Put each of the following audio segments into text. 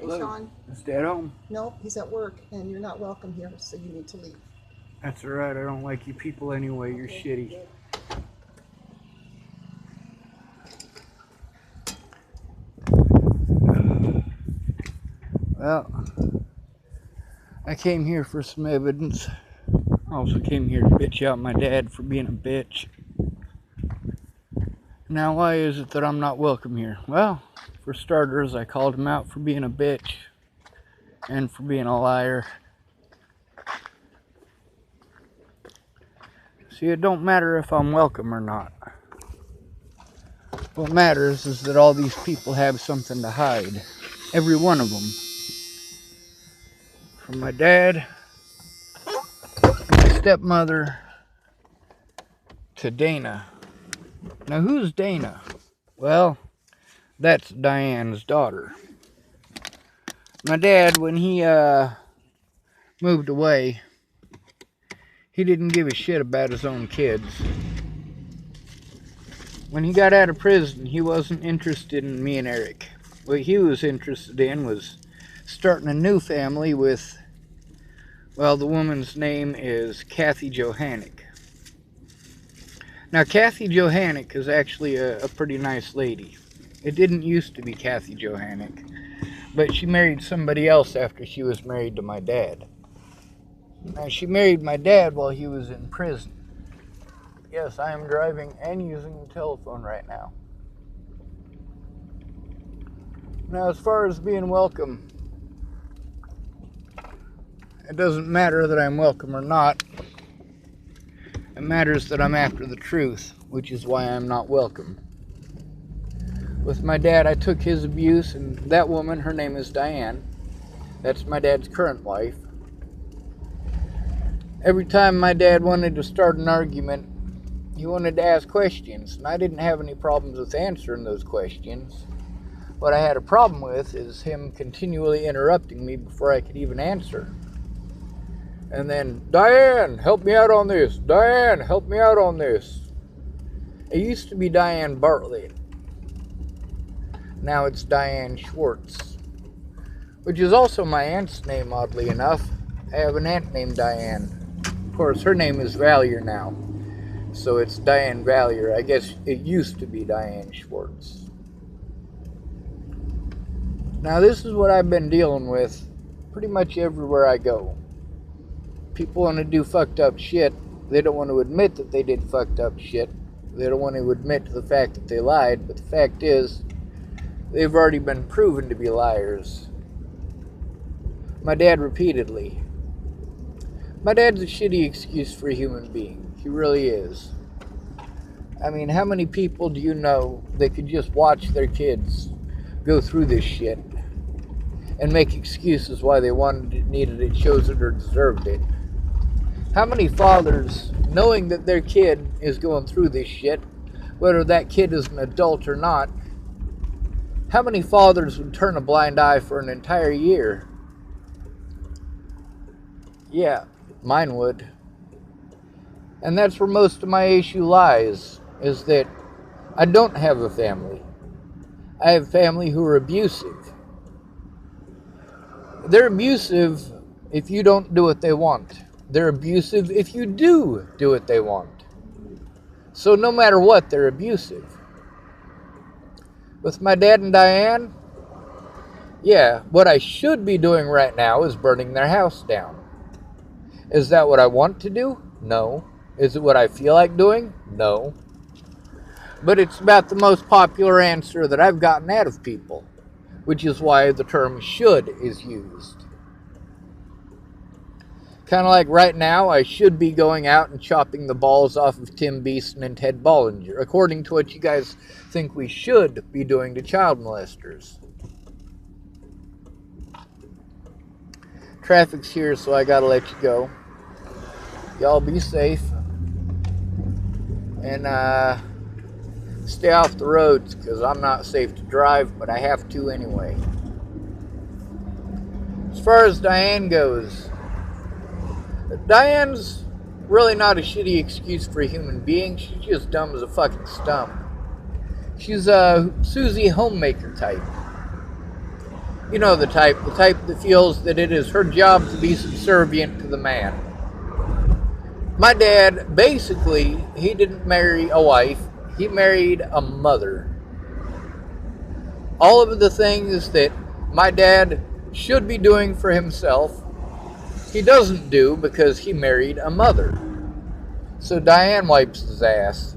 Hello. Sean. Is Dad home? Nope, he's at work, and you're not welcome here, so you need to leave. That's alright. I don't like you people anyway. You're shitty. Well, I came here for some evidence. I also came here to bitch out my dad for being a bitch. Now, why is it that I'm not welcome here? Well, for starters, I called him out for being a bitch and for being a liar. See, it don't matter if I'm welcome or not. What matters is that all these people have something to hide. Every one of them. From my dad, my stepmother, to Dana. Now, who's Dana? Well, that's Diane's daughter. My dad, when he moved away, he didn't give a shit about his own kids. When he got out of prison, he wasn't interested in me and Eric. What he was interested in was starting a new family with, well, the woman's name is Kathy Johannick. Now, Kathy Johannick is actually a pretty nice lady. It didn't used to be Kathy Johannick, but she married somebody else after she was married to my dad. Now, she married my dad while he was in prison. Yes, I am driving and using the telephone right now. Now, as far as being welcome, it doesn't matter that I'm welcome or not. It matters that I'm after the truth, which is why I'm not welcome. With my dad, I took his abuse, and that woman, her name is Dianne. That's my dad's current wife. Every time my dad wanted to start an argument, he wanted to ask questions, and I didn't have any problems with answering those questions. What I had a problem with is him continually interrupting me before I could even answer. And then, Diane, help me out on this. Diane, help me out on this. It used to be Dianne Bartlett. Now it's Dianne Schwartz, which is also my aunt's name, oddly enough. I have an aunt named Diane. Of course, her name is Valier now, so it's Diane Valier. I guess it used to be Dianne Schwartz. Now, this is what I've been dealing with pretty much everywhere I go. People want to do fucked up shit. They don't want to admit that they did fucked up shit. They don't want to admit to the fact that they lied, but the fact is, they've already been proven to be liars. My dad repeatedly. My dad's a shitty excuse for a human being. He really is. I mean, how many people do you know that could just watch their kids go through this shit and make excuses why they wanted it, needed it, chose it, or deserved it? How many fathers, knowing that their kid is going through this shit, whether that kid is an adult or not, how many fathers would turn a blind eye for an entire year? Yeah, mine would. And that's where most of my issue lies, is that I don't have a family. I have family who are abusive. They're abusive if you don't do what they want. They're abusive if you do what they want. So no matter what, they're abusive. With my dad and Diane, yeah, what I should be doing right now is burning their house down. Is that what I want to do? No. Is it what I feel like doing? No. But it's about the most popular answer that I've gotten out of people, which is why the term should is used. Kind of like right now, I should be going out and chopping the balls off of Tim Beeson and Ted Bollinger, according to what you guys think we should be doing to child molesters. Traffic's here, so I gotta let you go. Y'all be safe. And stay off the roads, because I'm not safe to drive, but I have to anyway. As far as Diane goes, Diane's really not a shitty excuse for a human being. She's just dumb as a fucking stump. She's a Susie Homemaker type. You know the type that feels that it is her job to be subservient to the man. My dad, basically, he didn't marry a wife, he married a mother. All of the things that my dad should be doing for himself, he doesn't do because he married a mother. So Dianne wipes his ass.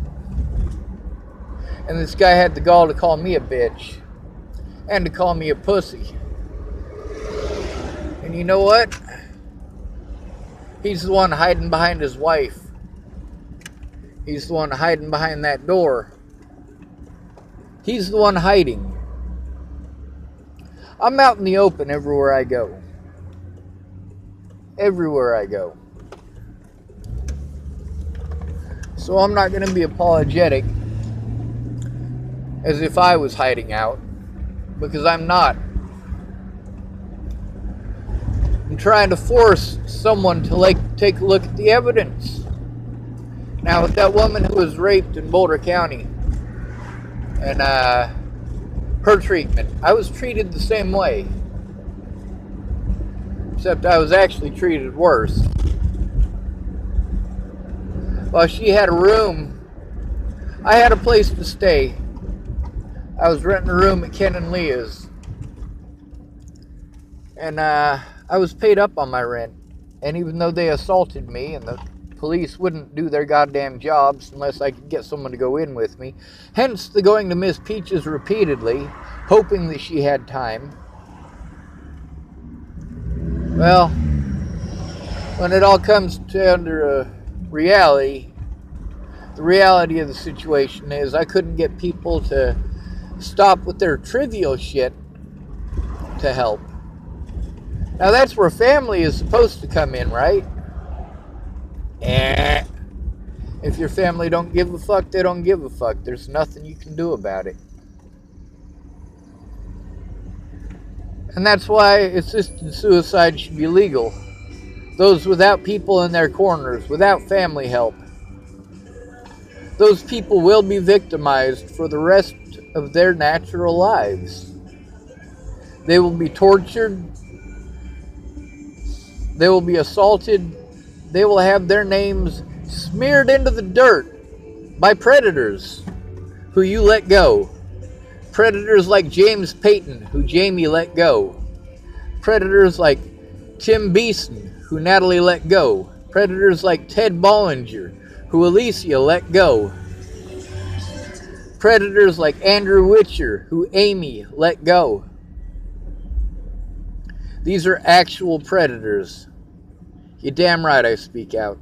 And this guy had the gall to call me a bitch. And to call me a pussy. And you know what? He's the one hiding behind his wife. He's the one hiding behind that door. He's the one hiding. I'm out in the open everywhere I go. Everywhere I go. So I'm not going to be apologetic as if I was hiding out, because I'm not. I'm trying to force someone to take a look at the evidence. Now, with that woman who was raped in Boulder County and her treatment, I was treated the same way, except I was actually treated worse. While she had a room, I had a place to stay. I was renting a room at Ken and Leah's. And I was paid up on my rent. And even though they assaulted me and the police wouldn't do their goddamn jobs unless I could get someone to go in with me, hence the going to Miss Peaches repeatedly, hoping that she had time. Well, when it all comes down to reality, the reality of the situation is I couldn't get people to stop with their trivial shit to help. Now that's where family is supposed to come in, right? If your family don't give a fuck, they don't give a fuck. There's nothing you can do about it. And that's why assisted suicide should be legal. Those without people in their corners, without family help, those people will be victimized for the rest of their natural lives. They will be tortured. They will be assaulted. They will have their names smeared into the dirt by predators who you let go. Predators like James Payton, who Jamie let go. Predators like Tim Beeson, who Natalie let go. Predators like Ted Bollinger, who Alicia let go. Predators like Andrew Witcher, who Amy let go. These are actual predators. You're damn right I speak out.